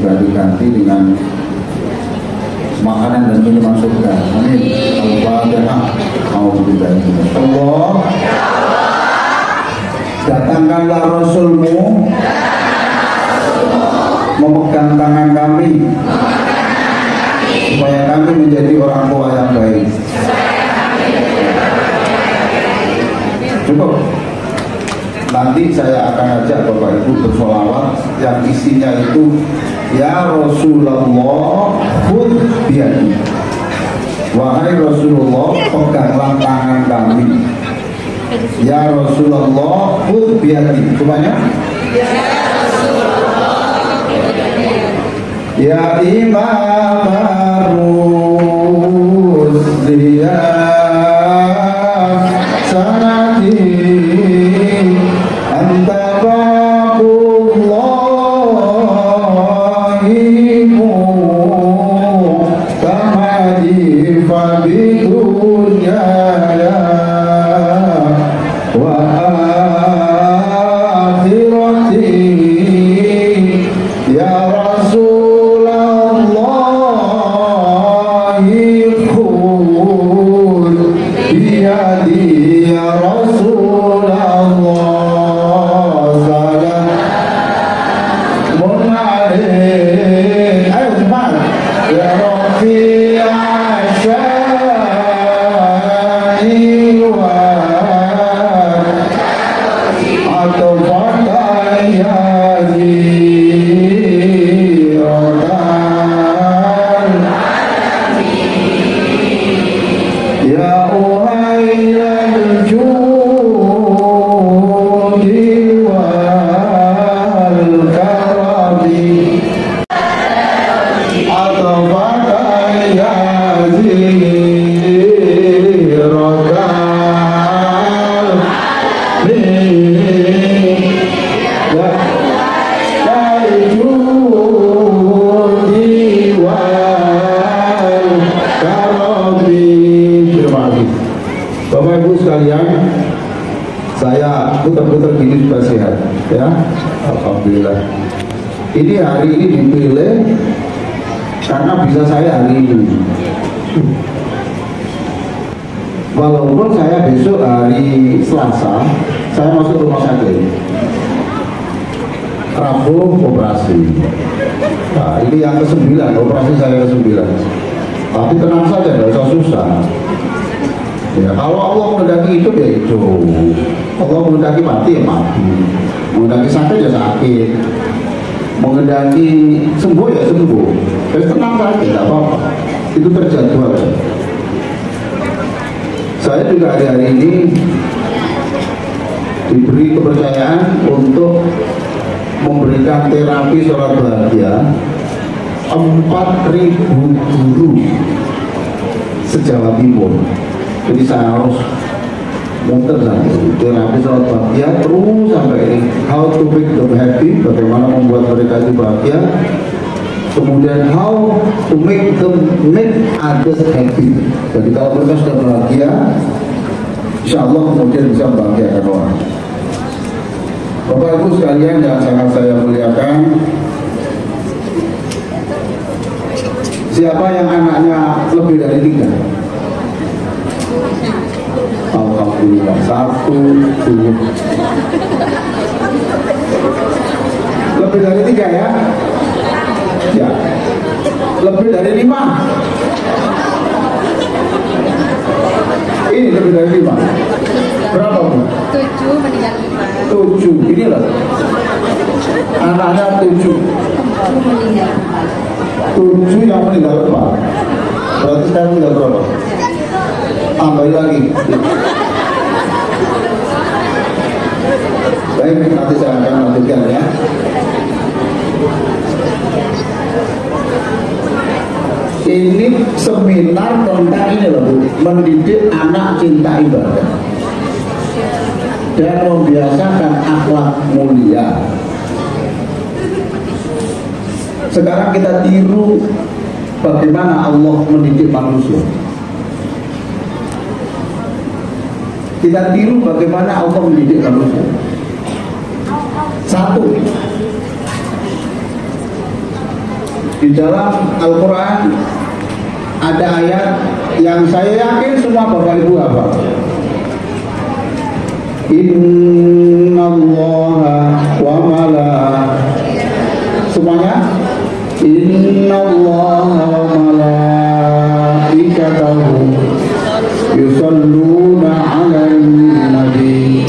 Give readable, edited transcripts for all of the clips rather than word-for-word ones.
juga diganti dengan makanan dan minuman surga. Amin. Al-Fatihah. Allah, datangkanlah Rasulmu memegang tangan kami supaya kami menjadi orang tua yang baik. Cukup. Nanti saya akan ajak Bapak Ibu bersolawat yang isinya itu ya Rasulullah khudh biyadi. Wahai Rasulullah, peganglah tangan kami. Ya Rasulullah khudh biyadi. Semuanya? Ya Rasulullah khudh biyadi. Ya Imam Rusliya sanadi anta baqullahi mu'tamadi fabidunya wa akhirati ya Rasulullah khudh biyadi ya Rasulullah salamun alaik. Ayo cepat ya Rafi asyai wa atau fatai ya uhailal judi wal karami atau fatai Bapak Ibu sekalian, saya putar-putar gini juga sehat, ya. Alhamdulillah. Ini hari ini dipilih karena bisa saya hari ini. Walaupun saya besok hari Selasa, saya masuk rumah sakit. Rabu operasi. Nah, ini yang ke-9, operasi saya ke-9. Tapi tenang saja, tidak usah susah. Ya, kalau Allah menghendaki hidup ya hidup, Allah menghendaki mati ya mati, menghendaki sakit ya sakit, menghendaki sembuh ya sembuh. Terus tenang saja, tidak apa-apa. Itu terjadwal. Saya juga hari-hari ini diberi kepercayaan untuk memberikan terapi sholat bahagia 4.000 guru se-Jawa Timur. Jadi saya harus muter saja terapi sholat bahagia terus sampai ini. How to make them happy, bagaimana membuat mereka itu bahagia. Kemudian how to make others happy. Jadi kalau mereka sudah bahagia, insya Allah kemudian bisa membahagiakan orang. Bapak Ibu sekalian yang sangat saya muliakan, siapa yang anaknya lebih dari 3? Alhamdulillah, 1, 2. Lebih dari 3 ya? Ya. Lebih dari 5. Ini lebih dari 5. Berapa Bu? 7 meninggal 5. 7. Ini loh. Anaknya 7. 7 yang meninggal 4. Berarti sekarang meninggal berapa? Tambah lagi. Baik, nanti saya akan lanjutkan ya. Ini seminar tentang ini loh Bu, mendidik anak cinta ibadah dan membiasakan akhlak mulia. Sekarang kita tiru bagaimana Allah mendidik manusia. Kita tiru bagaimana Allah mendidik manusia. 1, Di dalam Al-Quran ada ayat yang saya yakin semua Bapak Ibu hafal. Innallaha wa semuanya. Innallaha wa malaikatahu yusalluna 'alan nabi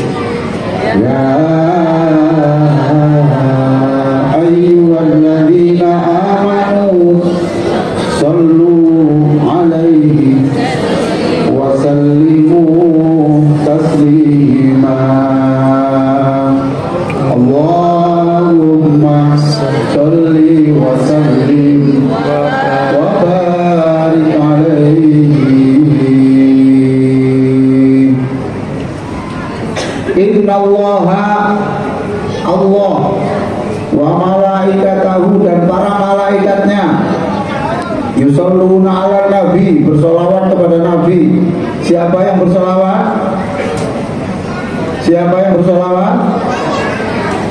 ya ayyuhalladzina amanu sallu 'alaihi wa sallimu taslima. Allahumma sholli wa sallim wa barik alaihi. Innallaha Allah wa malaikatahu dan para malaikatnya yusalluna ala nabi bersolawat kepada nabi. Siapa yang bersolawat? Siapa yang bersolawat?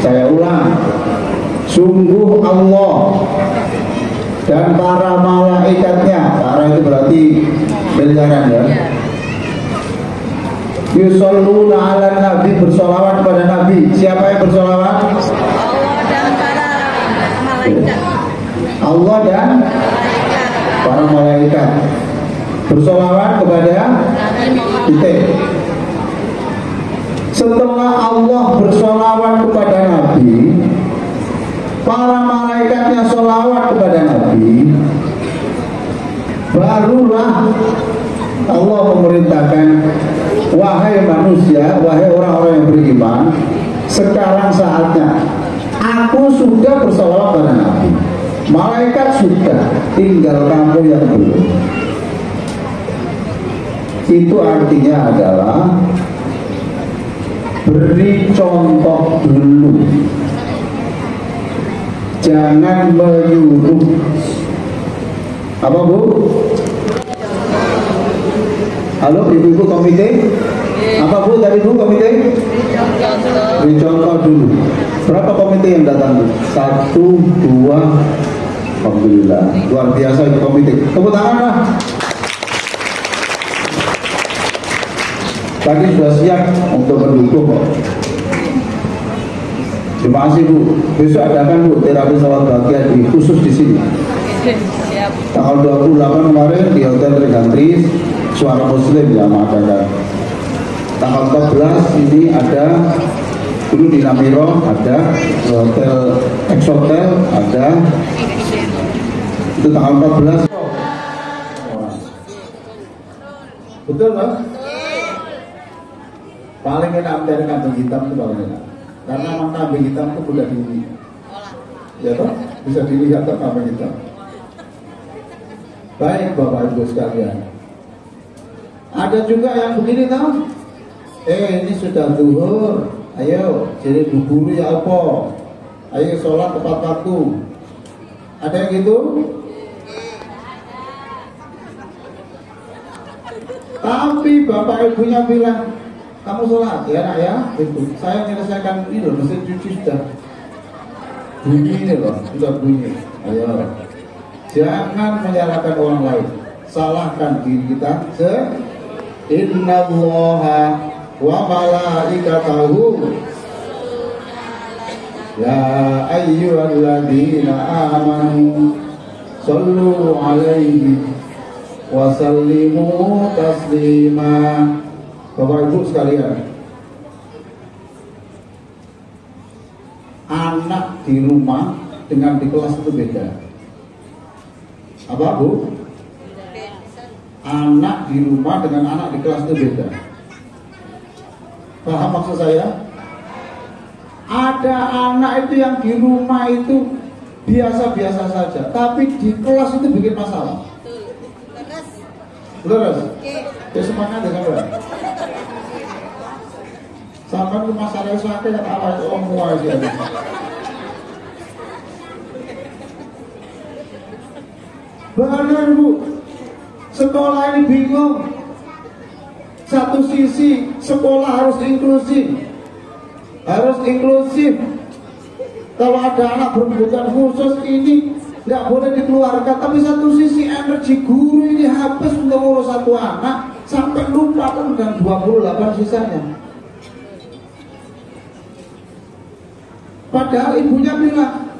Saya ulang, sungguh Allah dan para malaikatnya, para itu berarti miliaran ya, yusalluna ala nabi bersolawat kepada nabi. Siapa yang bersolawat? Allah dan para malaikat. Allah dan para malaikat bersolawat kepada titik. Setelah Allah bersolawat kepada Nabi, para malaikatnya solawat kepada Nabi, barulah Allah memerintahkan, wahai manusia, wahai orang-orang yang beriman, sekarang saatnya aku sudah bersolawat kepada Nabi, malaikat sudah, tinggal kamu yang belum. Itu artinya adalah beri contoh dulu, jangan menyuruh. Apa Bu? Halo ibu-ibu komite? Apa Bu tadi Bu komite? Beri contoh dulu. Berapa komite yang datang Bu? 1, 2, alhamdulillah, luar biasa itu komite. Tepuk tangan lah. Tadi sudah siap untuk mendukung kok. Terima kasih Bu. Besok adakan Bu terapi sholat bahagia di khusus di sini. Siap. Tanggal 28 kemarin di Hotel Regantris Suara Muslim yang mengadakan. Tanggal 14 ini ada dulu di Namiro, ada Hotel Ex Hotel, ada itu tanggal 14. Betul Mas? Paling enak dari kambing hitam itu paling enak, karena kambing hitam itu mudah dilihat, ya toh, bisa dilihat toh kambing hitam. Baik Bapak Ibu sekalian, ada juga yang begini toh, ini sudah zuhur, ayo jadi dulu ya apa, ayo sholat tepat waktu. Ada yang gitu? Tapi Bapak Ibunya bilang, kamu sholat ya nak ya, itu saya menyelesaikan ini loh, mesin cuci sudah bunyi ini loh, sudah bunyi. Ayo, jangan menyalahkan orang lain, salahkan diri kita. Innallaha wa malaikatahu ya ayyuhalladzina amanu sallu alaihi wa sallimu taslima. Bapak Ibu sekalian, anak di rumah dengan di kelas itu beda. Apa Bu? Anak di rumah dengan anak di kelas itu beda. Paham maksud saya? Ada anak itu yang di rumah itu biasa-biasa saja, tapi di kelas itu bikin masalah. Leres? Ya semangat ya kawan. Sampai rumah saya sakit yang awal itu orang tua aja. Benar Bu, sekolah ini bingung. Satu sisi sekolah harus inklusif, Kalau ada anak berkebutuhan khusus ini nggak boleh dikeluarkan. Tapi satu sisi energi guru ini habis untuk ngurus satu anak sampai lupa dengan 28 sisanya. Padahal ibunya bilang,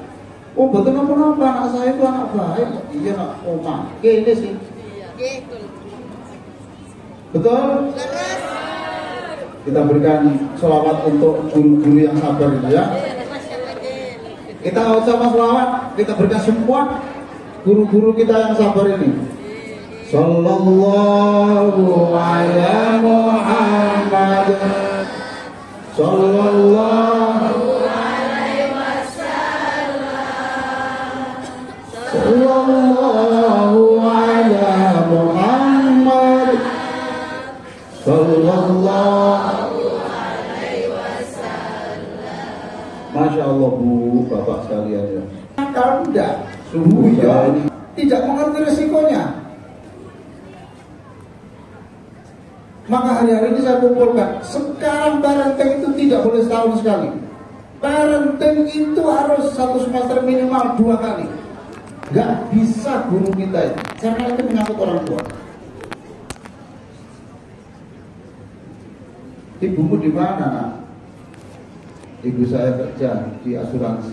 oh betul apa anak saya itu anak baik. Iya nak, oma. Ini sih. Betul? Kita berikan sholawat untuk guru-guru yang sabar itu ya. Kita sama sholawat, kita berikan semua guru-guru kita yang sabar ini. Sallallahu ala Muhammad. Sallallahu alaihi wasallam. Sallallahu ala Muhammad. Sallallahu alaihi wasallam. Masya Allah Bu, Bapak sekalian ya. Kalau enggak, suhu ya tidak mengerti resikonya. Maka hari-hari ini saya kumpulkan. Sekarang parenting itu tidak boleh setahun sekali. Parenting itu harus satu semester minimal 2 kali. Gak bisa guru kita itu, karena itu menyangkut orang tua. Ibumu di mana nak? Ibu saya kerja di asuransi.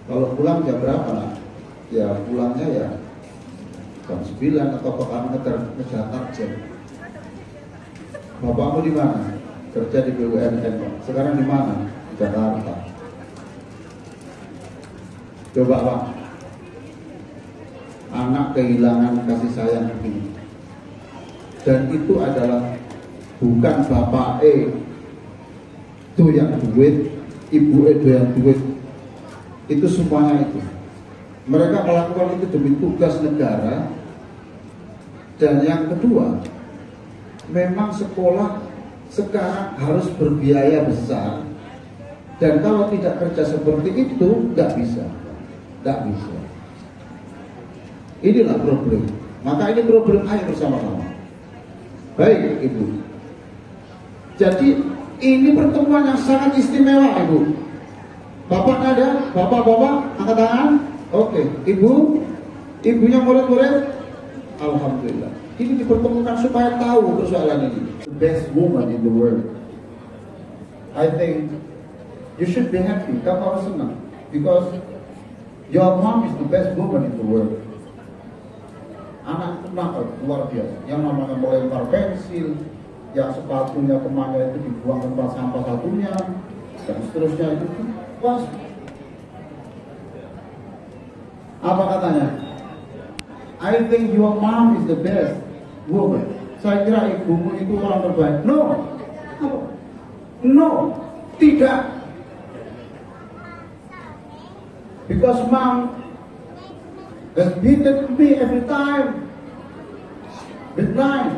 Kalau pulang jam berapa nak? Ya pulangnya ya jam 9 atau kami ngejar target. Bapakmu di mana? Kerja di BUMN. Sekarang di mana? Di Jakarta. Coba Pak, anak kehilangan kasih sayang begini, dan itu adalah bukan bapak itu yang duit, ibu itu yang duit, itu semuanya itu. Mereka melakukan itu demi tugas negara. Dan yang kedua, memang sekolah sekarang harus berbiaya besar, dan kalau tidak kerja seperti itu nggak bisa. Inilah problem. Maka ini problem ayo bersama-sama. Baik Ibu. Jadi ini pertemuan yang sangat istimewa Ibu. Bapak ada? Bapak-bapak angkat tangan. Oke. Ibu, ibunya murid-murid. Alhamdulillah. Ini dipertemukan supaya tahu persoalan ini. The best woman in the world. I think you should be happy. Kamu harus senang. Because your mom is the best woman in the world. Anak itu nakal, luar biasa. Yang namanya melempar pensil, yang sepatunya kemana itu dibuang tempat sampah satunya, dan seterusnya itu pas. Apa katanya? I think your mom is the best woman. Saya kira ibumu itu orang terbaik. No, tidak. Because mom has beaten me every time. With knife.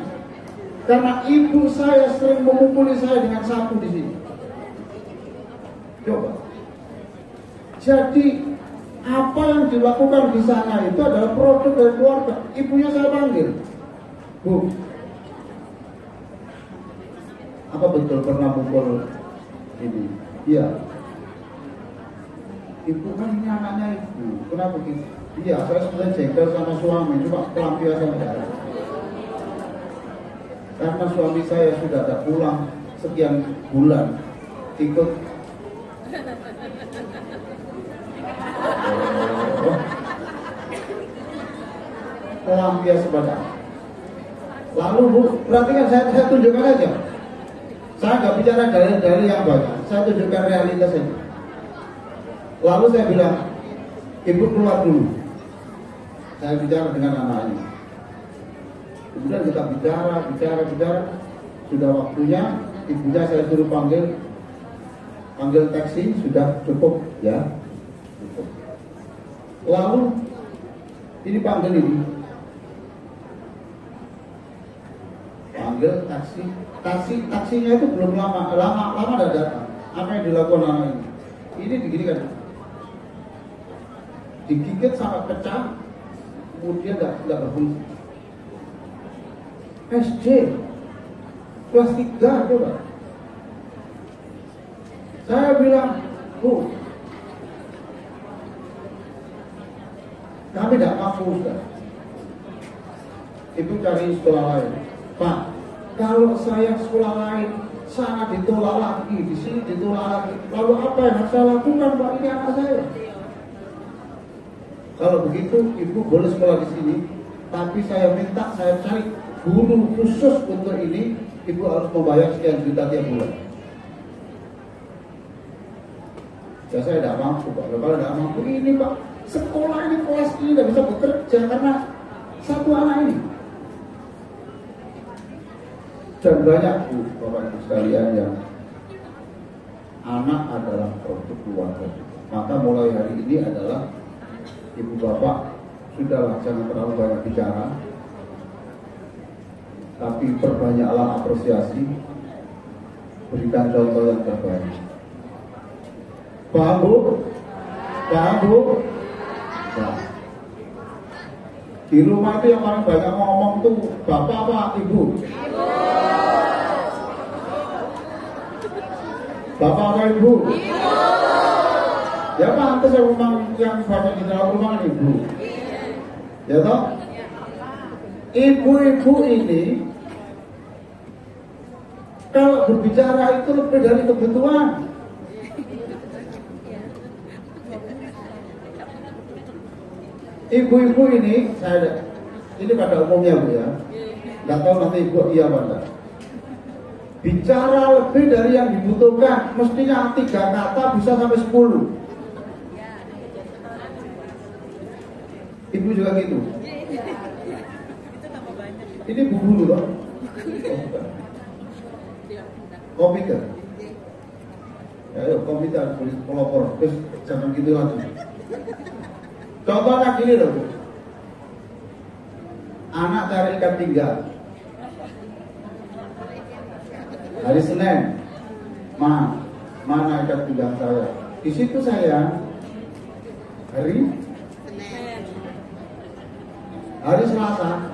Karena ibu saya sering memukuli saya dengan sapu di sini. Coba. Jadi apa yang dilakukan di sana itu adalah produk dari keluarga. Ibunya saya panggil, Bu, apa betul pernah mukul ini? Iya. Ibu kan ini anaknya ibu. Kenapa begitu? Iya, saya sebenarnya jengkel sama suami, cuma pelampiasan darah. Karena suami saya sudah ada pulang sekian bulan, ikut pelampias badan. Lalu Bu, perhatikan saya tunjukkan aja. Saya nggak bicara dalil-dalil yang banyak, saya tunjukkan realitas ini. Lalu saya bilang, ibu keluar dulu. Saya bicara dengan anaknya. Kemudian kita bicara. Sudah waktunya, ibunya saya suruh panggil taksi, sudah cukup ya. Cukup. Lalu ini panggil ini. Panggil taksinya itu belum lama dah datang. Apa yang dilakukan anak ini? Ini diginikan, digigit sampai pecah, kemudian nggak berfungsi. SD kelas 3 coba. Saya bilang, Bu, kami tidak mampu sudah. Ibu cari sekolah lain. Pak, kalau saya sekolah lain, sana ditolak lagi, di sini ditolak lagi. Lalu apa yang harus saya lakukan, Pak? Ini anak saya. Kalau begitu, ibu boleh sekolah di sini, tapi saya minta saya cari guru khusus untuk ini. Ibu harus membayar sekian juta tiap bulan. Ya saya tidak mampu, Pak. Kalau tidak mampu, ini Pak, sekolah ini, kelas ini tidak bisa bekerja karena satu anak ini. Dan banyak Bu, Bapak Ibu sekalian, yang anak adalah produk keluarga. Maka mulai hari ini adalah Ibu Bapak, sudahlah jangan terlalu banyak bicara, tapi perbanyaklah apresiasi, berikan contoh yang terbaik. Paham Bu? Paham Bu? Nah, di rumah itu yang paling banyak ngomong tuh Bapak apa Ibu? Ibu. Bapak apa Ibu? Ibu. Ya pantas yang memang yang banyak di dalam rumah Ibu. Ya toh? Ibu-ibu ini kalau berbicara itu lebih dari kebutuhan. Ibu-ibu ini, ini pada umumnya Bu ya, nggak tahu nanti Ibu iya apa enggak. Bicara lebih dari yang dibutuhkan, mestinya 3 kata bisa sampai 10. Ibu juga gitu. Ini Bu Guru loh. Komputer. Ayo komputer, tulis pelopor, terus jangan gitu lagi. Contohnya gini loh Bu. Anak cari ikan pinggang hari Senin, mana ikan pinggang saya? Di situ saya hari Selasa,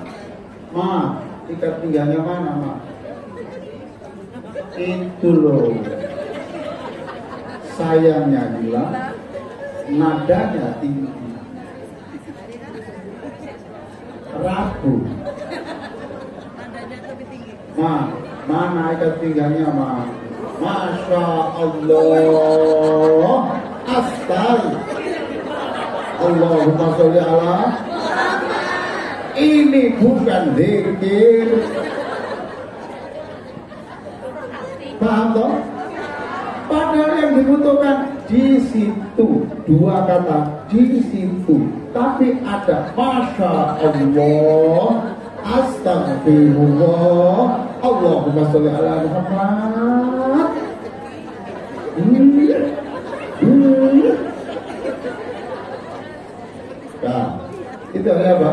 ikan pinggangnya mana itu loh. Sayangnya bilang nadanya tinggi. Rabu, mana ikan pinggangnya Masya Allah, astaga, Allahumma sholli ala. Ini bukan zikir. Paham toh? Padahal yang dibutuhkan di situ 2 kata di situ, tapi ada Masya Allah, Astagfirullah, Allahumma sholli ala Muhammad. Nah, itu ada apa?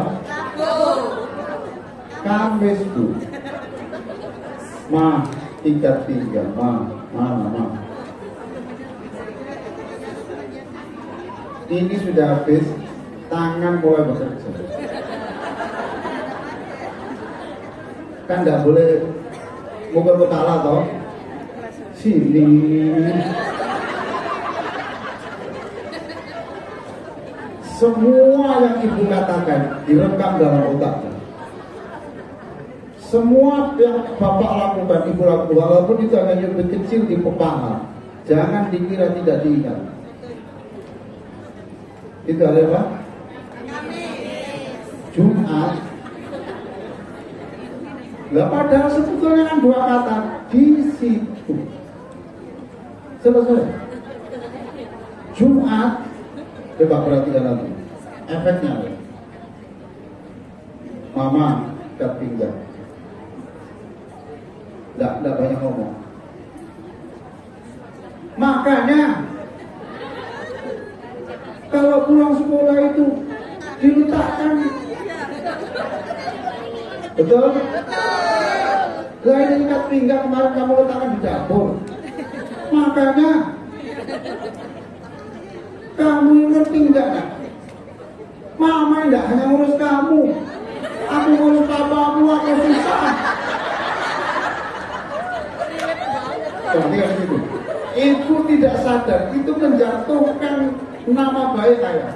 Kamis Bu. Ikat pinggang, mana. Ini sudah habis, tangan mulai bekerja. Kan tidak boleh mukul kepala toh. Sini. Semua yang Ibu katakan direkam dalam otaknya. Semua yang Bapak lakukan, Ibu lakukan, walaupun itu hanya nyubit kecil di paha, jangan dikira tidak diingat. Itu ada apa? Jumat. Lah padahal sebetulnya kan 2 kata di situ. Selesai. Jumat. Coba perhatikan nanti efeknya. Mama ikat pinggang. Tidak banyak ngomong. Makanya kalau pulang sekolah itu diletakkan. Betul? Lah ini ikat pinggang kemarin kamu letakkan di dapur. Makanya kamu ngerti enggak? Mama enggak hanya ngurus kamu, aku ngurus papamu, aku susah. Perhatikan itu. Ibu tidak sadar itu menjatuhkan nama baik saya.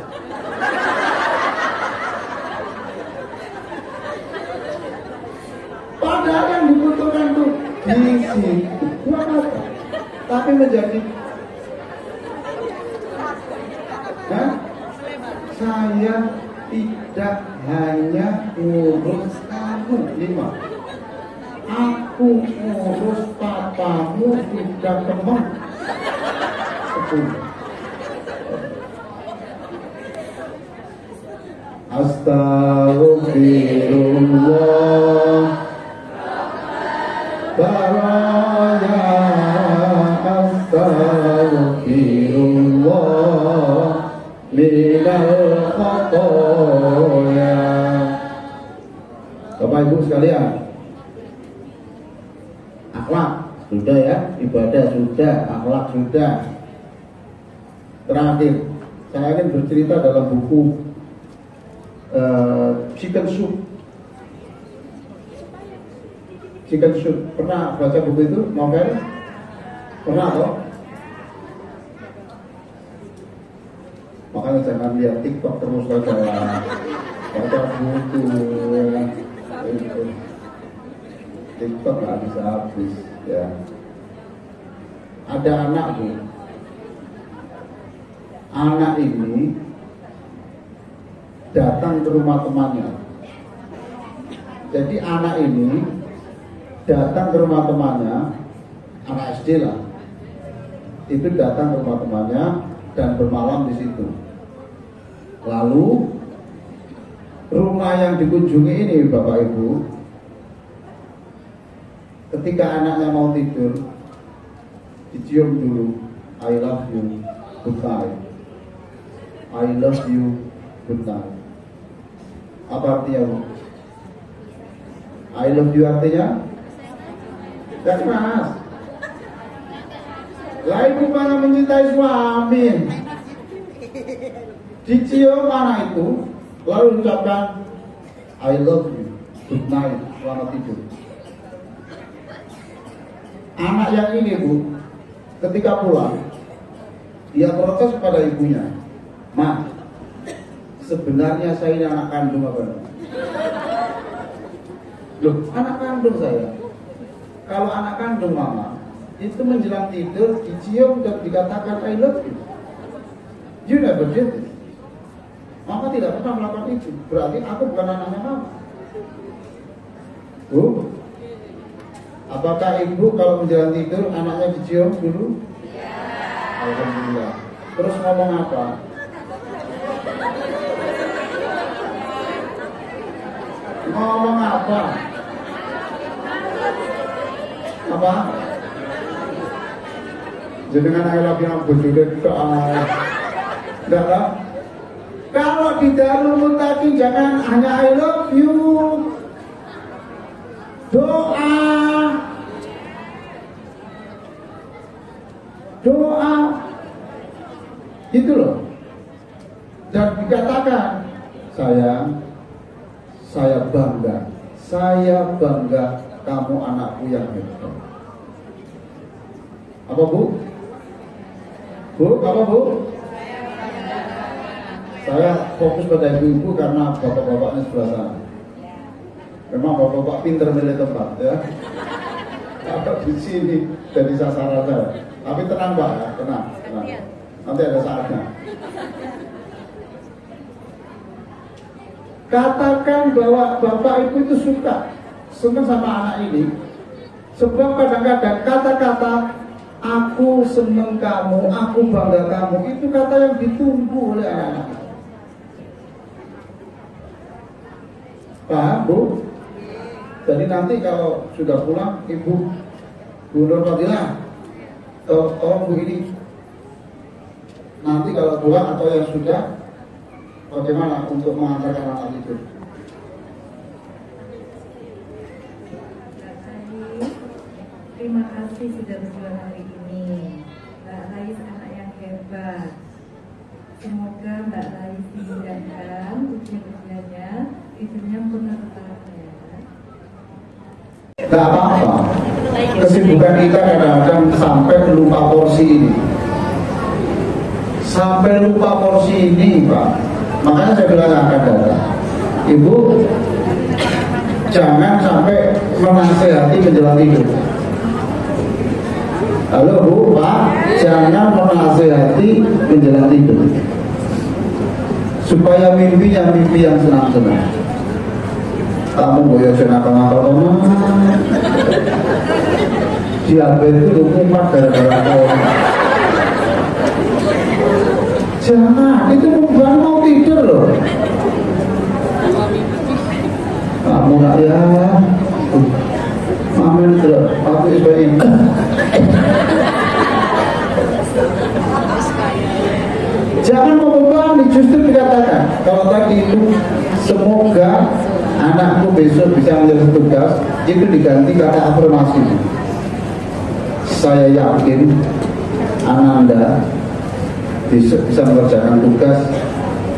Gizi. Tapi menjadi saya tidak hanya ngurus kamu 5. Aku ngurus papamu tidak teman 10. Astagfirullah baraya, astagfirullah minal khotoya. Bapak Ibu sekalian, akhlak sudah ya, ibadah sudah, akhlak sudah. Terakhir, saya ingin bercerita dalam buku Chicken Soup. Chicken Soup, pernah baca buku itu? Novel? Pernah toh? Makanya jangan lihat TikTok terus saja, baca buku. TikTok nggak bisa habis ya. Ada anak Bu, anak ini datang ke rumah temannya. Jadi anak ini datang ke rumah temannya, anak SD lah, itu datang ke rumah temannya dan bermalam di situ. Lalu rumah yang dikunjungi ini Bapak Ibu, ketika anaknya mau tidur, dicium dulu, I love you, good night. I love you, good night. Apa artinya Bu? I love you artinya? Gak keras. Lah ibu mana mencintai suami, dicium anak itu, lalu ucapkan I love you, good night, selamat tidur. Anak yang ini Bu, ketika pulang, dia protes pada ibunya, Ma, sebenarnya saya ini anak kandung apa? Loh, anak kandung saya. Kalau anak kandung mama, itu menjelang tidur, dicium dan dikatakan I love you. You never did it. Mama tidak pernah melakukan itu. Berarti aku bukan anaknya mama. Bu, apakah ibu kalau menjelang tidur anaknya dicium dulu? Iya. Alhamdulillah. Terus ngomong apa? Ngomong apa? Apa? Jenengan I love you bojone enggak lah. Kalau di Darul Muttaqin jangan hanya I love you. Doa itu loh. Dan dikatakan saya bangga kamu anakku yang hebat. Apa Bu? Bu, apa Bu? Saya fokus pada ibu-ibu karena bapak-bapaknya sebelah sana. Memang bapak-bapak pinter milih tempat ya. Kalau di sini jadi sasaran saya. Tapi tenang Pak ya, tenang. Nanti ada saatnya. Katakan bahwa bapak ibu itu suka sama anak ini. Sebab kadang-kadang kata-kata aku seneng kamu, aku bangga kamu, itu kata yang ditunggu oleh anak-anak. Paham Bu? Jadi nanti kalau sudah pulang Ibu Bu Nur Fadilah, tolong Bu ini nanti kalau pulang atau yang sudah, bagaimana untuk mengantarkan anak itu? Terima kasih sudah berjuang hari ini, Mbak Lais anak yang hebat. Semoga Mbak Lais dimudahkan ujian-ujiannya, hidupnya penerbangannya. Tidak apa-apa. Kesibukan kita kadang-kadang sampai lupa porsi ini. Sampai lupa porsi ini Pak. Makanya saya bilang akan datang. Ibu jangan sampai menasehati menjelang tidur. Halo Bu, Pak, jangan menasehati menjelang tidur, supaya mimpinya mimpi yang senang-senang. Kamu boyo senakal-nakal diabetes itu kumat gara-gara kau. Jangan, itu bukan mau tidur loh. Kamu nak ya, amin terus. Aku isbain. Jangan membebani, justru dikatakan kalau tadi itu semoga anakku besok bisa menjadi tugas, itu diganti kata afirmasi. Saya yakin Ananda besok bisa mengerjakan tugas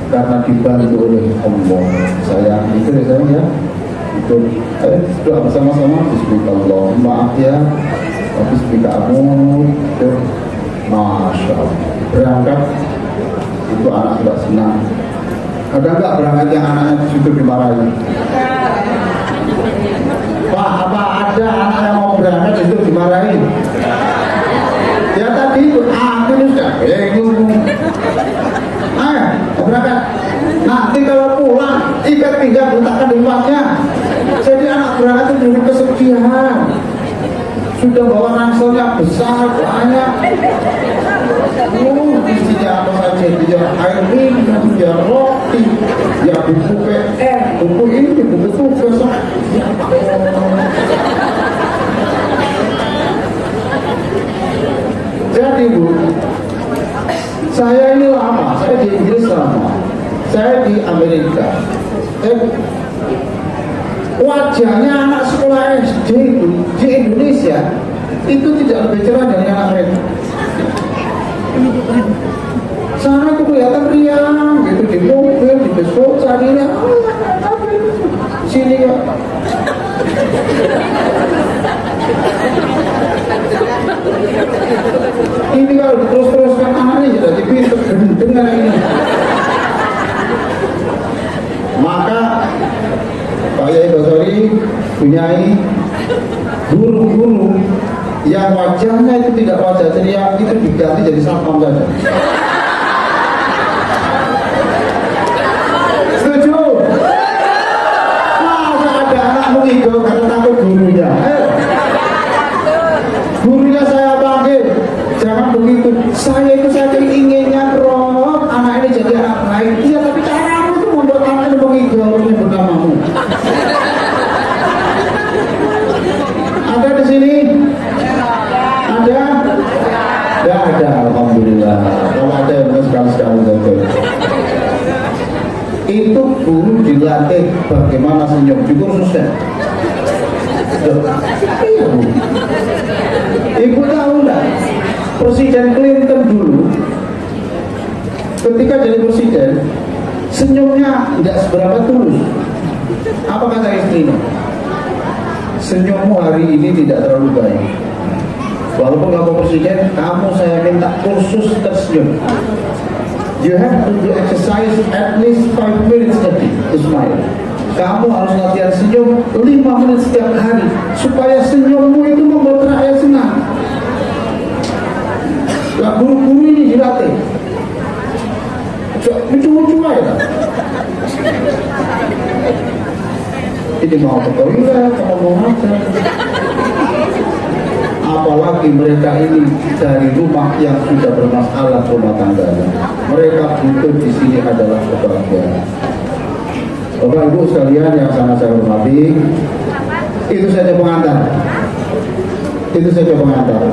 karena dibantu oleh Allah. Saya itu ya sayang ya. Itu doa bersama-sama. Bismillah. Maaf ya. Bismillah. Masya Allah. Berangkat itu anak sudah senang. Ada nggak berangkat yang anaknya disitu dimarahi? Pak, apa ada anak yang mau berangkat itu dimarahi? Ya tadi itu aku sudah ayo berangkat. Nanti kalau pulang ikat pinggang letakkan di tempatnya. Jadi anak berangkat itu dari kesedihan. Sudah bawa ranselnya besar banyak. Isinya apa saja, dia air minum, dia roti, ya buku PR, buku ini, buku tugas. Jadi Bu, saya ini lama, saya di Inggris lama, saya di Amerika. Wajahnya anak sekolah SD itu di Indonesia itu tidak lebih cerah dari anak mereka. Sana itu kelihatan riang gitu, di mobil, di besok, sarinya sini ya. Ini kalau terus-teruskan anaknya jadi pintu dengan ini. Maka Pak Yai Basori punyai guru-guru yang wajahnya itu tidak wajah ceria, itu diganti jadi satpam saja. Setuju? Masa ada anak mengigau karena takut gurunya? Gurunya saya panggil, jangan begitu. Saya itu saja inginnya roh anak ini jadi anak baik. Iya, tapi caramu itu membuat anak ini mengigau menyebut namamu. Ada di sini? Ada? Tidak ada, alhamdulillah. Kalau ada yang sekali-sekali saja. Itu guru dilatih bagaimana senyum di kursusnya. Iya Bu. Ibu tahu enggak? Presiden Clinton dulu ketika jadi presiden senyumnya tidak seberapa tulus. Apa kata istrinya? Senyummu hari ini tidak terlalu baik. Walaupun kamu presiden, kamu saya minta kursus tersenyum. You have to do exercise at least 5 minutes a day to smile. Kamu harus latihan senyum 5 menit setiap hari supaya senyummu itu membuat rakyat senang. Nah, guru-guru ini dilatih. Lucu-lucu aja. Ini mau ke toilet, mau apa? Apalagi mereka ini dari rumah yang sudah bermasalah rumah tangganya. Mereka butuh di sini adalah kebahagiaan. Bapak Ibu sekalian yang sangat saya hormati, itu saja pengantar. Itu saja pengantar.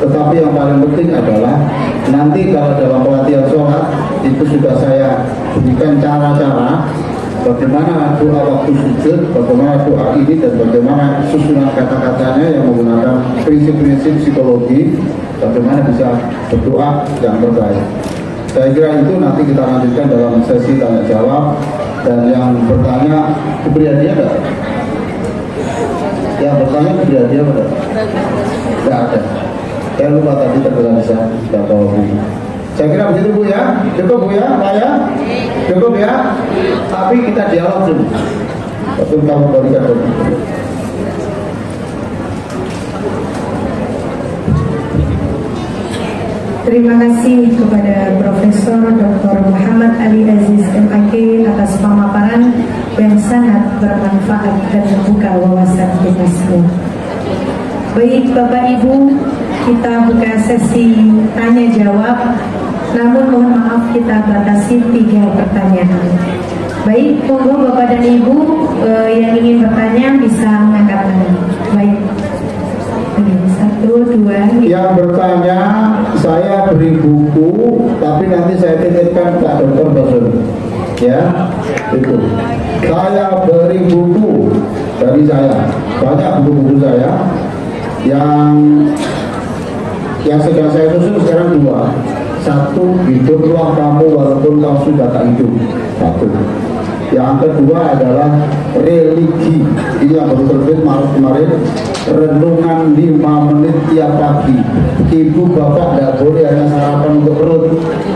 Tetapi yang paling penting adalah nanti kalau dalam pelatihan sholat itu sudah saya berikan cara-cara bagaimana doa waktu sujud, bagaimana doa ini dan bagaimana susunan kata-katanya yang menggunakan prinsip-prinsip psikologi, bagaimana bisa berdoa yang terbaik. Saya kira itu nanti kita lanjutkan dalam sesi tanya jawab. Dan yang bertanya diberi hadiah enggak? Yang bertanya diberi hadiah enggak? Enggak ada. Saya lupa tadi terbiasa berapa Bu. Saya kira begitu Bu ya. Cukup Bu ya, Pak ya. Cukup ya. Tapi kita dialog dulu. Betul kamu berikan dulu. Terima kasih kepada Profesor Dr. Muhammad Ali Aziz MAK atas pemaparan yang sangat bermanfaat dan membuka wawasan kita semua. Baik Bapak Ibu, kita buka sesi tanya jawab. Namun mohon maaf kita batasi 3 pertanyaan. Baik, monggo Bapak dan Ibu yang ingin bertanya bisa mengangkat tangan. Baik. 1, 2. Yang bertanya, saya beri buku, tapi nanti saya titipkan ke Dr. Basul. Ya, itu. Saya beri buku dari saya, banyak buku-buku saya yang sedang saya susun sekarang 2. 1, hiduplah kamu walaupun kau sudah tak hidup. 1. Yang kedua adalah religi. Ini yang baru terbit Maret kemarin. Renungan 5 menit tiap pagi. Ibu bapak tidak boleh hanya sarapan untuk perut,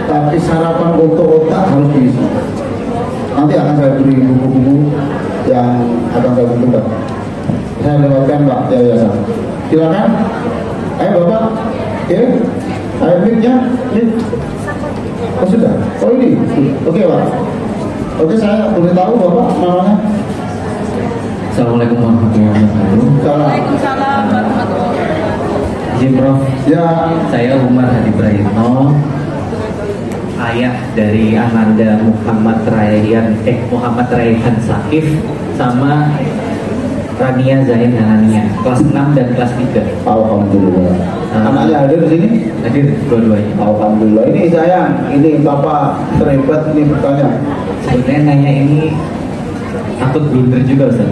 tapi sarapan untuk otak harus diisi. Nanti akan saya beri buku-buku yang akan saya butuhkan. Saya lewatkan Pak Yayasan. Silakan. Ayo Bapak. Oke. Ayo mic-nya. Oh sudah. Oh ini. Oke Pak. Oke, saya boleh tahu Bapak namanya? Assalamualaikum warahmatullahi wabarakatuh. Waalaikumsalam warahmatullahi wabarakatuh. Izin Prof. Ya. Saya Umar Hadi Prayitno, ayah dari Ananda Muhammad Raihan Sakif sama Rania Zain Hanania, kelas 6 dan kelas 3. Alhamdulillah. Anaknya hadir di sini? Hadir dua-duanya. Alhamdulillah. Ini sayang, ini Bapak terhebat ini bertanya. Sebenarnya nanya ini takut blunder juga Ustaz.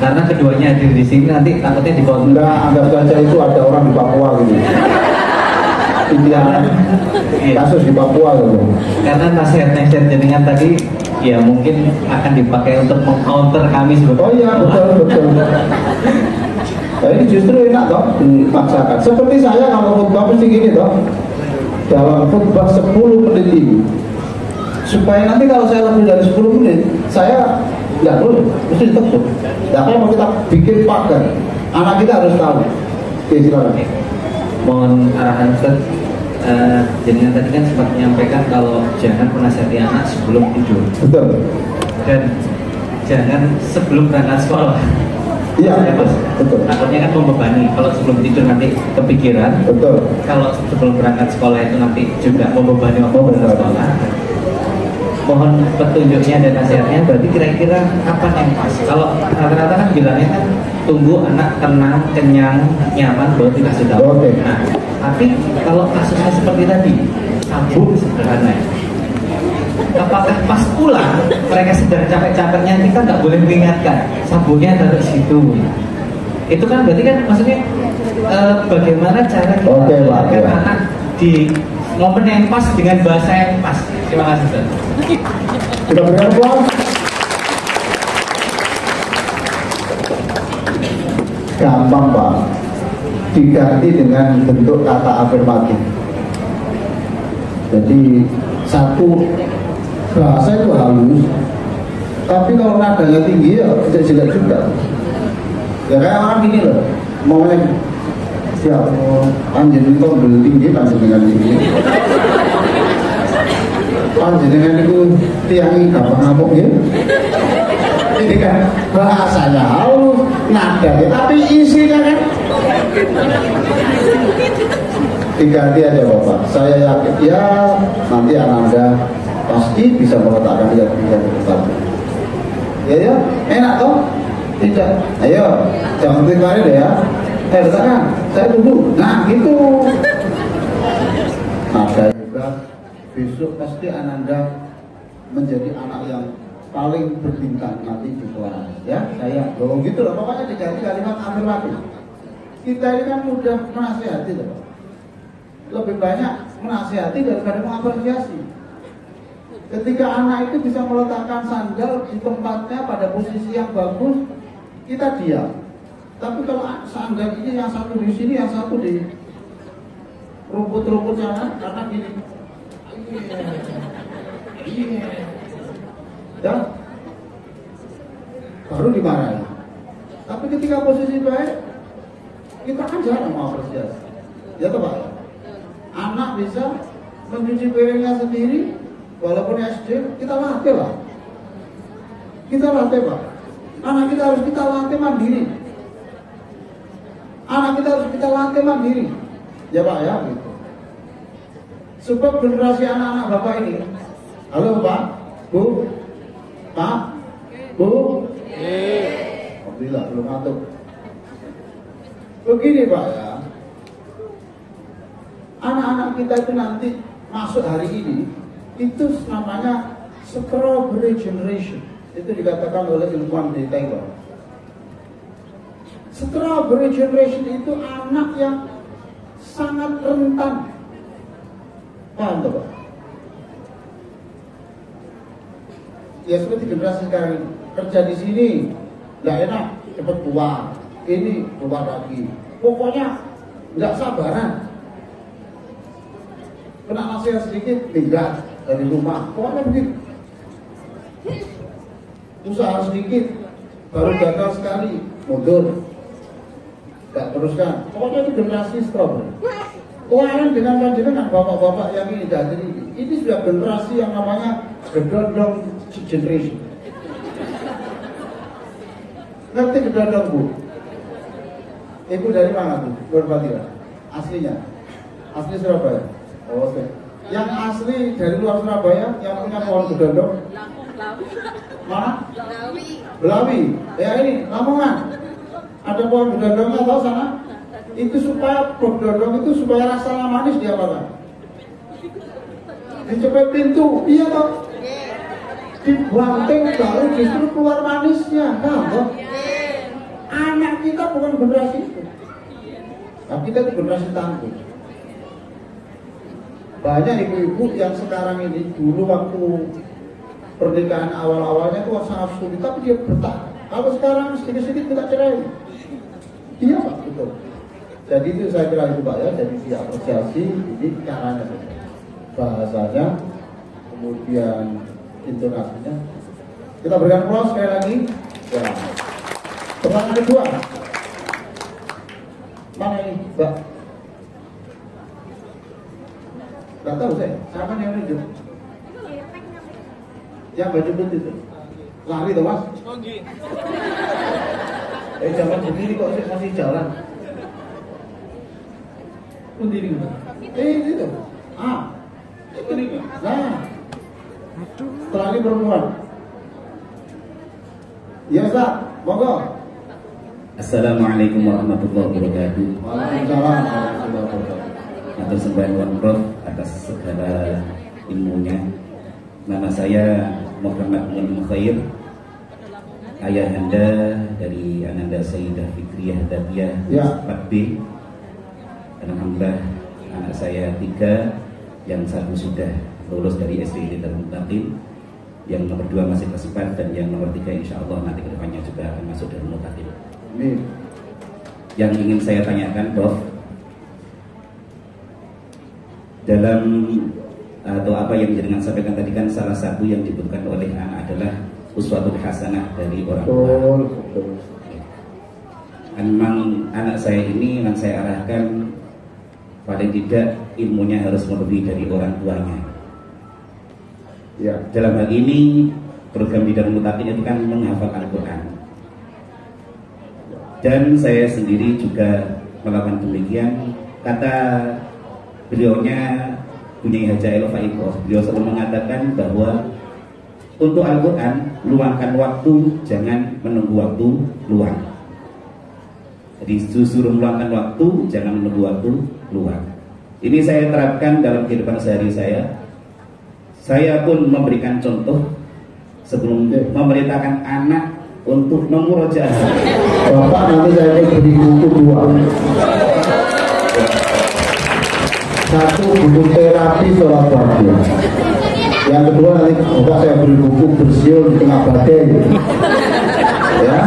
Karena keduanya hadir di sini nanti takutnya dikontrol. Enggak, anggap saja itu ada orang di Papua gitu. Intinya kasus di Papua gitu. Karena nasihat-nasihat jenengan tadi ya mungkin akan dipakai untuk meng-counter kami sebetulnya. Oh iya, betul. Nah, ini justru enak toh dipaksakan. Seperti saya kalau khutbah mesti gini toh. Dalam khutbah 10 menit ini, supaya nanti kalau saya lebih dari 10 menit, saya nggak boleh, mesti ditutup. Nah, kalau kita bikin pagar, anak kita harus tahu. Oke, silakan. Mohon arahan Ustaz. Jenengan tadi kan sempat menyampaikan kalau jangan menasihati anak sebelum tidur. Betul. Dan jangan sebelum berangkat sekolah. Iya, Ya, Mas. betul. Takutnya kan membebani. Kalau sebelum tidur nanti kepikiran. Betul. Kalau sebelum berangkat sekolah itu nanti juga membebani waktu berangkat sekolah. Mohon petunjuknya dan nasihatnya. Berarti kira-kira kapan yang pas? Kalau rata-rata kan bilangnya kan tunggu anak tenang, kenyang, nyaman baru dikasih tahu. Oke. Nah, tapi kalau kasusnya seperti tadi, sabun sederhana. Apakah pas pulang mereka sedang capek-capeknya, kita nggak boleh mengingatkan sabunnya taruh di situ? Itu kan berarti kan maksudnya bagaimana cara kita Oke, Pak, mengingatkan ya. anak di momen yang pas dengan bahasa yang pas. Terima kasih Ustaz. Kita berikan ruang. Gampang Pak, diganti dengan bentuk kata afirmatif. Jadi satu, bahasa itu halus, tapi kalau nadanya tinggi ya jelek juga. Ya kayak orang gini loh, maunya siap, panjenengan itu beli tinggi, panjenengan tinggi. Panjenengan itu tiangi gampang ngamuk ya. Ini kan bahasanya halus, nadanya, tapi isinya kan diganti aja Bapak. Saya yakin ya nanti Ananda pasti bisa meletakkan dia yang tetap. Ya, enak toh? Tidak. Ayo, jangan kemarin deh ya. Letakkan, saya tunggu. Nah, gitu. Ada juga besok pasti Ananda menjadi anak yang paling berbintang nanti di kelas. Ya, saya. Oh gitu loh. Pokoknya diganti kalimat afirmatif. Kita ini kan mudah menasihati loh. Lebih banyak menasihati daripada mengapresiasi. Ketika anak itu bisa meletakkan sandal di tempatnya pada posisi yang bagus, kita diam. Tapi kalau sandal ini yang satu di sini, yang satu di rumput-rumput sana, karena gini, ya, baru dimarahi. Tapi ketika posisi baik, kita kan jarang mengapresiasi. Ya toh Pak. anak bisa mencuci piringnya sendiri, walaupun SD, kita latih lah. Kita latih Pak. Anak kita harus kita latih mandiri. Anak kita harus kita latih mandiri. Ya Pak ya, gitu. Sebab generasi anak-anak Bapak ini, halo Pak, Bu, Pak, Bu, alhamdulillah belum ngantuk. Begini Pak ya, anak-anak kita itu nanti masuk hari ini, itu namanya strawberry generation. Itu dikatakan oleh ilmuwan di Taiwan. Strawberry generation itu anak yang sangat rentan. Paham Pak? Ya seperti generasi sekarang ini, kerja di sini nggak enak, cepat keluar, ini keluar lagi. Pokoknya nggak sabaran. Kena nasihat sedikit, tinggal dari rumah. Pokoknya begitu. Usaha sedikit, baru gagal sekali, mundur. Nggak teruskan. Pokoknya itu generasi strawberry. Kemarin dengan panjenengan bapak-bapak yang ini hadir ini sudah generasi yang namanya gedondong generation. Ngerti gedondong Bu? Ibu dari mana Bu? Berpatiran. Aslinya? Asli Surabaya. Oh, oke. Yang asli dari luar Surabaya yang punya pohon gedondong? Mana? Belawi. Ya ini Lamongan. Ada pohon gedondongnya tahu sana? Itu supaya gedondong itu supaya rasanya manis dia apa? Dicepet pintu, iya toh? Dibanting baru justru keluar manisnya, nah, anak kita bukan generasi itu, tapi kita itu generasi tangguh. Banyak ibu-ibu yang sekarang ini dulu waktu pernikahan awal-awalnya itu sangat sulit, tapi dia bertahan. Kalau sekarang sedikit-sedikit minta cerai, iya Pak, betul. Jadi itu saya kira itu Pak ya, jadi diapresiasi ini caranya, bahasanya, kemudian intonasinya. Kita berikan applause sekali lagi. Ya. Pertanyaan kedua, mana ini Mbak? Gak tahu saya, siapa yang nunjuk? Yang baju putih itu, lari tuh Mas? Jangan begini kok masih jalan. Sendiri itu ini nah setelah ini perempuan ya Ustaz, monggo. Assalamualaikum warahmatullahi wabarakatuh. Waalaikumsalam warahmatullahi wabarakatuh. Atas sembahyang Prof atas segala ilmunya. Nama saya Muhammad Mukhair, ayahanda dari Ananda Sayyidah Fikriyah Dapiyah ya. 4B. Alhamdulillah anak saya 3, yang 1 sudah lulus dari SD Darul Muqtadim, yang nomor 2 masih kelas 4, dan yang nomor 3 insya Allah nanti kedepannya juga akan masuk Darul Muqtadim. Yang ingin saya tanyakan Prof, dalam atau apa yang jenengan sampaikan tadi kan salah satu yang dibutuhkan oleh anak adalah uswatul hasanah dari orang tua. Memang anak saya ini yang saya arahkan paling tidak ilmunya harus melebihi dari orang tuanya. Ya. Dalam hal ini program di Darul Muqtadim itu kan menghafal Al-Quran. Dan saya sendiri juga melakukan demikian. Kata beliaunya punya Haja Elo Faikoh, beliau selalu mengatakan bahwa untuk Al-Quran luangkan waktu, jangan menunggu waktu luang. Jadi justru meluangkan waktu, jangan menunggu waktu luang. Ini saya terapkan dalam kehidupan sehari saya. Saya pun memberikan contoh sebelum memerintahkan anak untuk memurojaah. Bapak nanti saya beri buku 2. Satu buku terapi sholat wajib. Yang kedua nanti Bapak saya beri buku bersiul di tengah badai. Ya,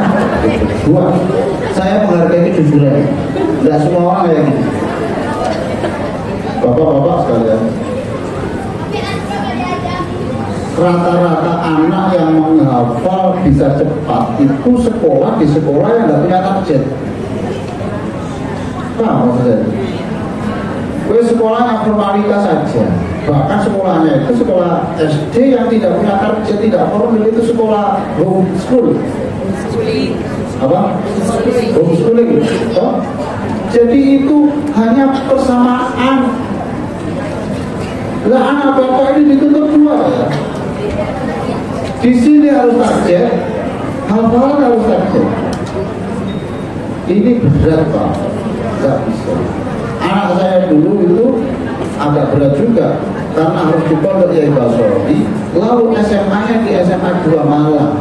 2. Saya menghargai kejujuran. Tidak semua orang yang Bapak-bapak sekalian, rata-rata anak yang menghafal bisa cepat itu sekolah di sekolah yang nggak punya target. Nah, maksudnya Gue sekolahnya formalitas saja. Bahkan sekolahnya itu sekolah SD yang tidak punya kerja, tidak formal, itu sekolah homeschool. Apa? Homeschooling. Oh? Jadi itu hanya persamaan. Lah anak bapak ini dituntut dua ya. Di sini harus target, hafalan harus target. Ini berat Pak, nggak bisa. Anak saya dulu itu agak berat juga karena harus di pondok Yai Basori, lalu SMA-nya di SMA 2 Malang,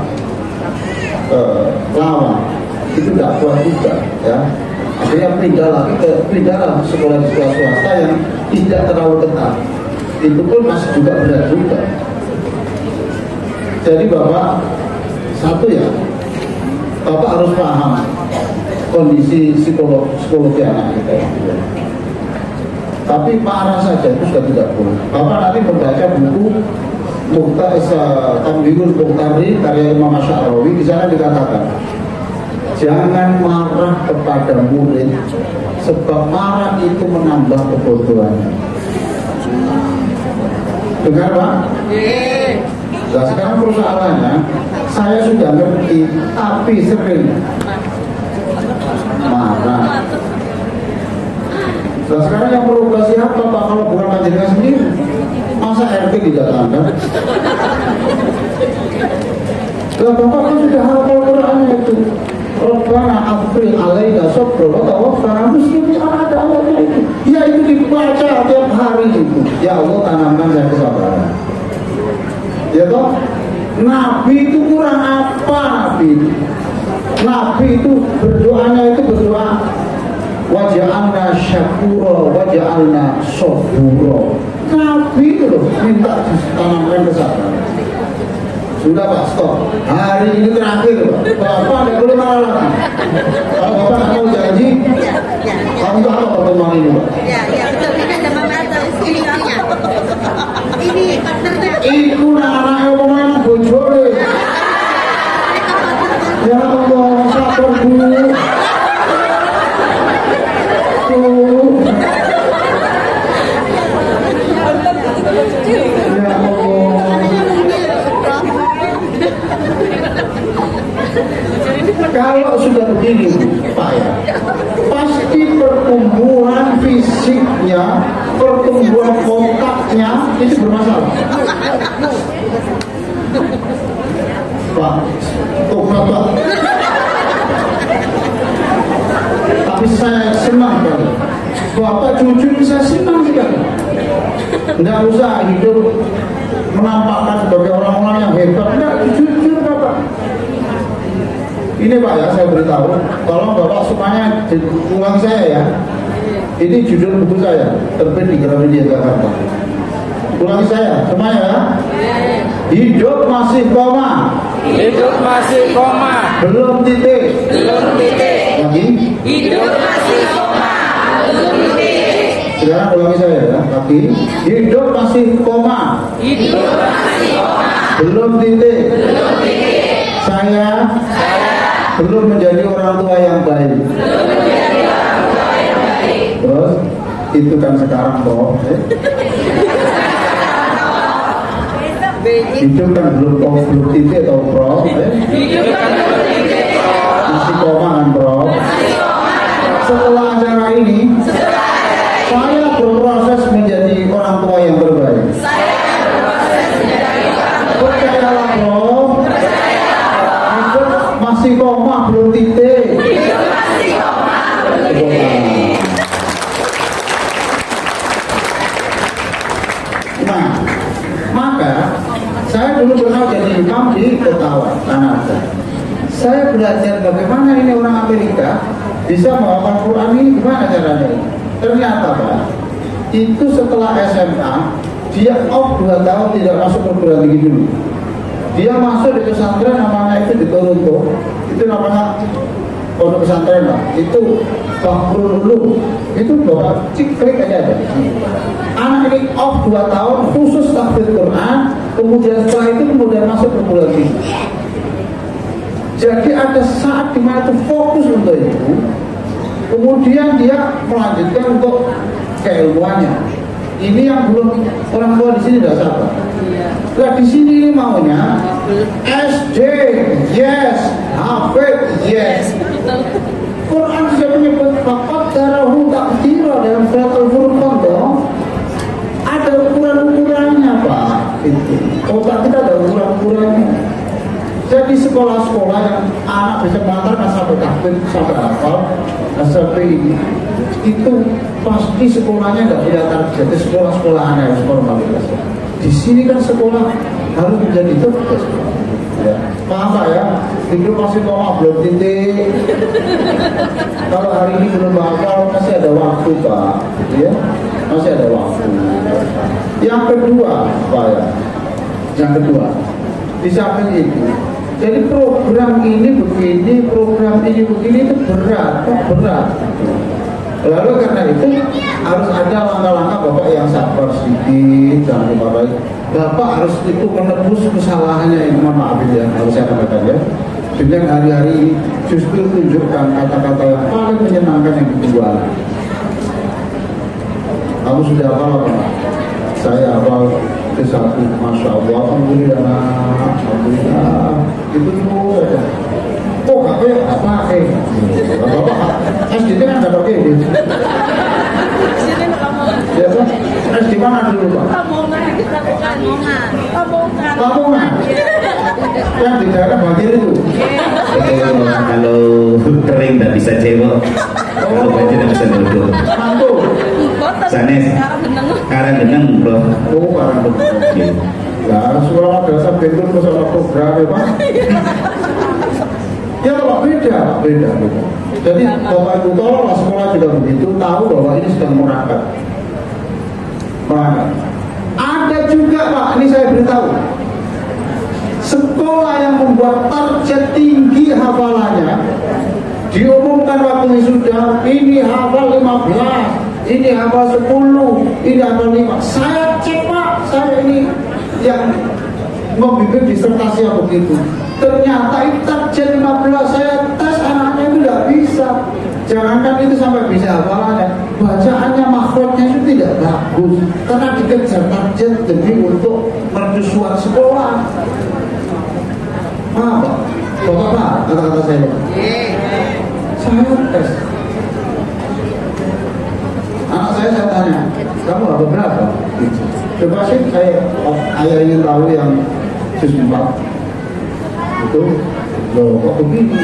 Lawang, itu nggak kuat juga ya. Akhirnya pindah sekolah di sekolah swasta yang tidak terlalu ketat. Itu pun masih juga berat juga. Jadi Bapak, satu ya, Bapak harus paham kondisi psikologi anak kita. Tapi marah saja itu sudah tidak boleh. Bapak nanti membaca buku Tambihul Muhtari karya Imam Asy'arawi, di sana dikatakan jangan marah kepada murid, sebab marah itu menambah kebodohan. Dengar Pak? Nah sekarang persoalannya, saya sudah ngerti, tapi sering marah. Nah sekarang yang merubah siapa Pak kalau bukan panjenengan sendiri? Masa RT didatangkan? Nah Bapak kan sudah hafal Qurannya itu. Rabbana afril alaina sabra wa tawaffana muslimin, ada ayatnya itu. Ya itu dibaca tiap hari itu. Ya Allah tanamkan saya kesabaran. Ya toh? Nabi itu kurang apa Nabi? Nabi itu berdoanya itu berdoa waja'alna syakura waja'alna sabura. Nabi itu loh minta ditanamkan kesabaran. Sudah Pak, stop. Hari ini terakhir Pak. Bapak tidak boleh marah lagi. Kalau Bapak tidak mau janji, kamu tahu apa pertemuan ini Pak? Ya betul. Ini ada mama atau istrinya. Ini partnernya. Itu anak omongan bojone. Ya Allah, sabar Bu. Ya Allah. Kalau sudah begini Pak ya, pasti pertumbuhan fisiknya, pertumbuhan otaknya itu bermasalah. Pak, Pak. Tapi saya senang Pak. Bapak jujur, saya senang sekali. Nggak usah hidup menampakkan sebagai orang-orang yang hebat. Nggak, jujur Bapak. Ini Pak ya, saya beritahu, tolong Bapak semuanya ulang saya ya. Ini judul buku saya, terbit di Gramedia Jakarta. Ulangi saya, semuanya ya. Hidup masih koma. Hidup masih koma. Belum titik. Belum titik. Lagi. Hidup masih koma. Belum titik. Sekarang ulangi saya ya, lagi. Hidup masih koma. Hidup masih koma. Belum titik. Belum titik. Saya belum menjadi orang tua yang baik. Belum menjadi orang tua yang baik. Terus itu kan sekarang toh. Hidup kan belum titik atau Prof. Hidup kan belum titik, Prof. Masih koma kan Prof. Setelah acara ini, saya berproses menjadi orang tua yang terbaik. Percayalah Prof. Hidup masih koma belum titik. Nah, maka saya dulu pernah jadi imam di Ottawa, Kanada. Saya belajar bagaimana ini orang Amerika bisa membawakan Quran ini, gimana caranya. Ternyata Pak, itu setelah SMA dia off 2 tahun tidak masuk perguruan tinggi dulu. Dia masuk di pesantren namanya itu di Toronto, itu namanya pondok pesantren lah. Itu Bahrul Ulum, itu bapak cik klik aja ada. Anak ini off 2 tahun khusus tahfidz Quran, kemudian setelah itu kemudian masuk perguruan tinggi. Jadi ada saat dimana itu fokus untuk itu, kemudian dia melanjutkan untuk keilmuannya. Ini yang belum orang tua di sini tidak sabar. Nah di sini ini maunya SD, yes, hafid, yes. Quran sudah menyebut faqaddarahu taqdira dalam surat Al-Furqan dong. Ada ukuran-ukurannya Pak. Itu otak kita ada ukuran-ukurannya. Jadi sekolah-sekolah yang anak bisa mengantarkan sampai tahfidz, sampai hafal, sampai ini, itu pasti sekolahnya nggak punya target. Jadi sekolah-sekolah aneh, sekolah kualitas. Di sini kan sekolah harus menjadi tugas. Ya, paham Pak ya? Itu masih koma belum titik. Kalau hari ini belum hafal masih ada waktu Pak, ya masih ada waktu. Yang kedua Pak ya, yang kedua di samping itu. Jadi program ini begini, program ini begini itu berat, berat. Lalu karena itu harus ada langkah-langkah Bapak yang sabar sedikit, jangan dimarahi. Bapak harus itu menebus kesalahannya ini, mohon maaf ya, harus saya katakan ya. Dengan hari-hari ini justru tunjukkan kata-kata yang paling menyenangkan yang kedua. Kamu sudah hafal apa? Saya hafal ke-1, Masya Allah, Alhamdulillah, Alhamdulillah. Itu dulu saja. Oh, gak kayak apa? Bapak, SD kan gak pakai ini. Ya Pak, SD mana dulu Pak? Lamongan. Yang di daerah Bagir itu. Kalau kering nggak bisa cebok, kalau baju nggak bisa duduk. Mantul. Sanes, Karanggeneng bro. Oh, Karanggeneng. Lah, sekolah dasar bentuk masalah program ya Pak. Ya Pak, beda. Jadi Bapak Ibu tolonglah sekolah juga begitu, tahu bahwa ini sedang merangkak. Ada juga Pak, ini saya beritahu, sekolah yang membuat target tinggi hafalannya diumumkan waktu wisuda, ini hafal 15, ini hafal 10, ini hafal 5. Saya cek Pak, saya ini yang membimbing disertasi yang begitu. Ternyata itu target 15, saya tes anaknya itu tidak bisa. Jangankan itu sampai bisa hafalannya, bacaannya makhrajnya itu tidak bagus karena dikejar target demi untuk mercusuar sekolah. Maaf Pak, Bapak kata-kata saya. Saya tes anak saya tanya, kamu hafal berapa? Coba sih saya ingin tahu yang juz 4 itu loh kok begini.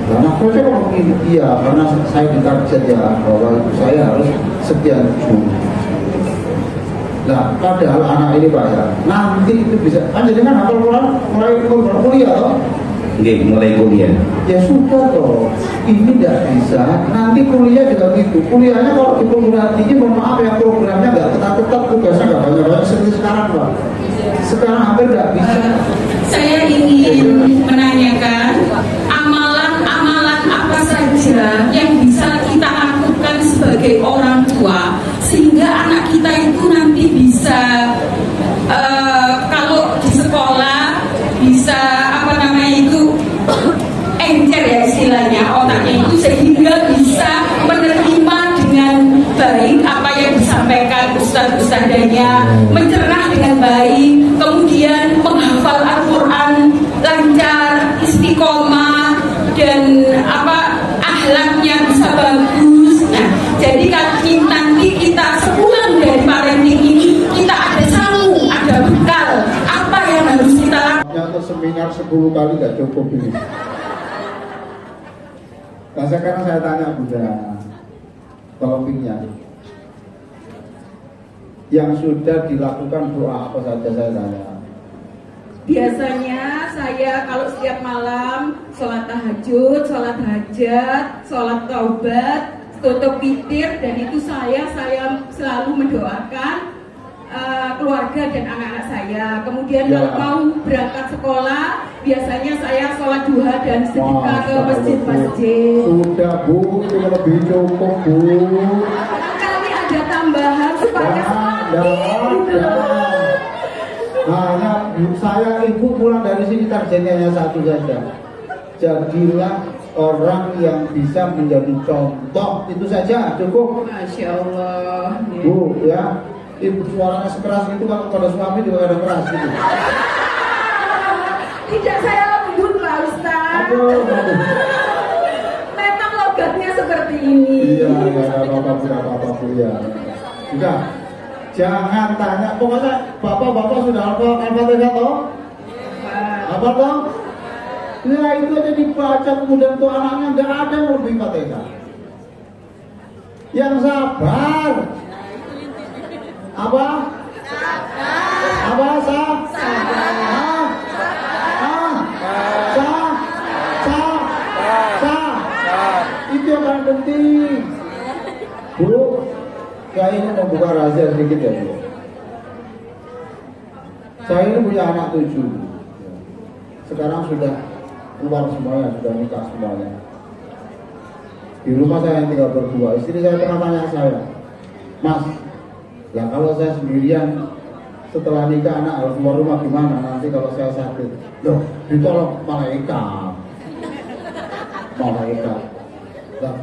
Karena kok begini? Iya, karena saya ditarget ya bahwa itu saya harus sekian juz. Nah, padahal anak ini Pak ya, nanti itu bisa kan jadi kan hafal Quran mulai kuliah toh? Oke, mulai kuliah. Ya sudah toh, ini tidak bisa. Nanti kuliah juga gitu. Kuliahnya kalau di perguruan tinggi, mohon maaf ya programnya nggak ketat-ketat, tugasnya nggak banyak-banyak seperti sekarang Pak. Sekarang hampir nggak bisa. Saya ingin menanyakan amalan-amalan apa saja yang bisa kita lakukan sebagai orang tua sehingga anak kita itu nanti bisa kalau di sekolah bisa encer ya istilahnya otaknya itu sehingga bisa menerima dengan baik apa yang disampaikan ustadz-ustadzanya, mencerna dengan baik, kemudian menghafal Al-Quran lancar, istiqomah dan akhlaknya bisa bagus. Nah, jadi nanti kita sepulang dari parenting ini kita ada samu, ada bekal apa yang harus kita lakukan. Atau seminar 10 kali nggak cukup ini. Nah sekarang saya tanya Bunda topiknya, yang sudah dilakukan doa apa saja saya tanya. Biasanya saya kalau setiap malam sholat tahajud, sholat hajat, sholat taubat, tutup witir, dan itu saya selalu mendoakan keluarga dan anak-anak saya. Kemudian kalau mau berangkat sekolah, biasanya saya sholat duha dan sedekah ke masjid-masjid. Sudah Bu, itu lebih cukup Bu. Kali ada tambahan supaya hanya saya ibu pulang dari sini targetnya hanya satu saja. jadilah orang yang bisa menjadi contoh. Itu saja, cukup. Masya Allah. Bu, ya, ibu suaranya sekeras itu kalau pada suami juga ada keras gitu. Tidak, saya lembut Pak Ustaz. Aduh. Memang logatnya seperti ini. Iya, apa-apa ya. Sudah, jangan tanya. Pokoknya bapak-bapak sudah Al-Fatihah toh? Apa toh? Nah itu aja dibaca, kemudian tuh anaknya nggak ada yang lebih Fatihah. Yang sabar. Apa? Apa itu yang paling penting. Bu, saya ini membuka rahasia sedikit ya Bu. Saya ini punya anak 7. Sekarang sudah keluar semuanya, sudah nikah semuanya. Di rumah saya yang tinggal berdua. Istri saya pernah tanya saya, Mas, ya kalau saya sendirian setelah nikah anak harus keluar rumah gimana nanti kalau saya sakit? Loh, ditolong malaikat. Nah,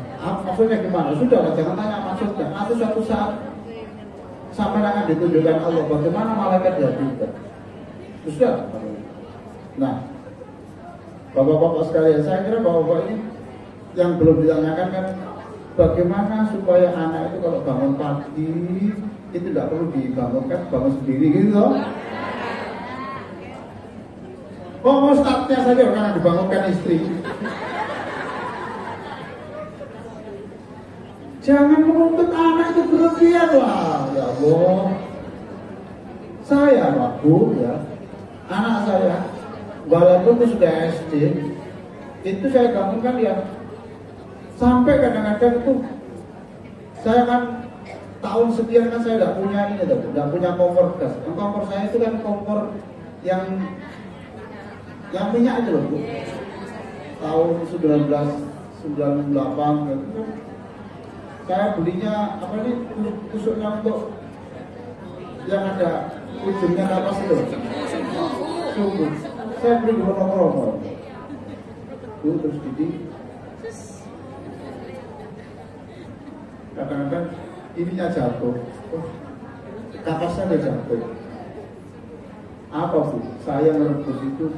maksudnya gimana? Sudah, jangan tanya maksudnya. Nanti suatu saat sampai akan ditunjukkan Allah bagaimana malaikat dihadirkan. Sudah. Nah, bapak-bapak sekalian, saya kira bapak-bapak ini yang belum ditanyakan kan bagaimana supaya anak itu kalau bangun pagi itu tidak perlu dibangunkan, bangun sendiri gitu loh. Oh, mau startnya saja orang dibangunkan istri. Jangan menuntut anak itu berlebihan lah, ya Allah. Saya Pak Bu, ya, anak saya walaupun itu sudah SD, itu saya bangunkan ya sampai kadang-kadang itu saya kan tahun sekian kan saya tidak punya ini, tidak punya kompor gas. Kompor saya itu kan kompor yang minyak itu loh Bu. Tahun 1998 gitu. Saya belinya apa ini tusuknya untuk yang ada ujungnya kapas itu. Sungguh. Saya beli di Wonosobo. Terus jadi kadang-kadang ininya jatuh, kapasnya udah jatuh. Apa Bu? Saya merebus itu,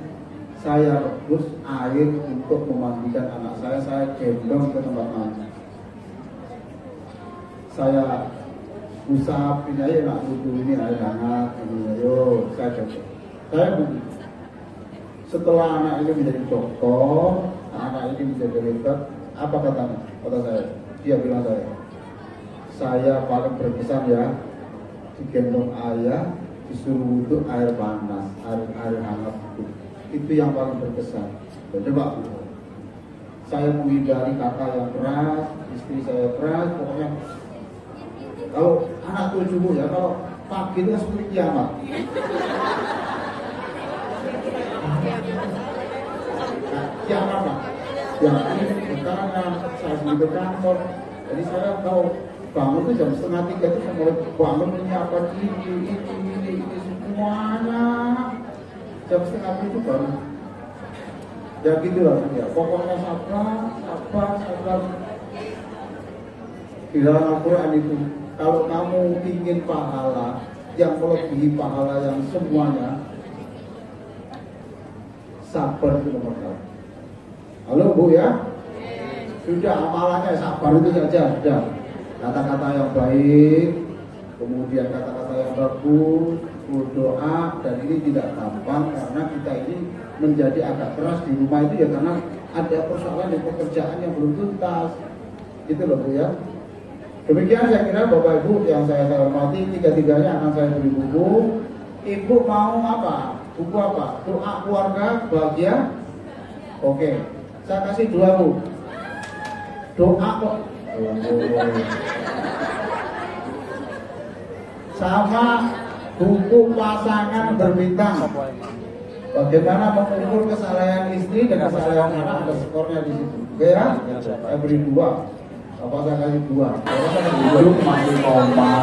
saya rebus air untuk memandikan anak saya gendong ke tempat mandi. Saya usap ini aja nak butuh ini air hangat, ini ayo saya coba. Saya begitu. Setelah anak ini menjadi dokter, anak ini menjadi dokter, apa katanya? Kata saya, dia bilang saya paling berkesan ya digendong ayah, disuruh wudhu air panas, air hangat itu yang paling berkesan. Coba saya menghindari kata yang keras, istri saya keras, pokoknya. Kalau anak 7 Bu ya, kalau pagi itu seperti kiamat. Kiamat Pak. Ya ini sekarang saya sendiri ke kantor, jadi saya tahu bangun itu jam 2:30 itu saya mulai bangun menyiapkan ini semuanya. Jam 2:30 itu baru. Ya gitulah ya. Pokoknya sabar. Di dalam Al-Quran itu, kalau kamu ingin pahala yang melebihi pahala yang semuanya, sabar itu nomor 1. Halo Bu ya? Sudah amalannya sabar itu saja, sudah. Kata-kata yang baik, kemudian kata-kata yang bagus, berdoa, dan ini tidak gampang karena kita ini menjadi agak keras di rumah itu ya karena ada persoalan di pekerjaan yang belum tuntas. Gitu loh Bu ya. Demikian saya kira Bapak Ibu yang saya hormati, tiga-tiganya akan saya beri buku. Ibu mau apa? Buku apa? Doa keluarga bahagia. Oke, saya kasih 2 Bu. Doa kok. Sama buku pasangan berbintang. Bagaimana mengukur kesalahan istri dan kesalahan anak, ada skornya di situ. Oke ya? Saya beri 2. Apa saya kasih 2? Hidup masih koma.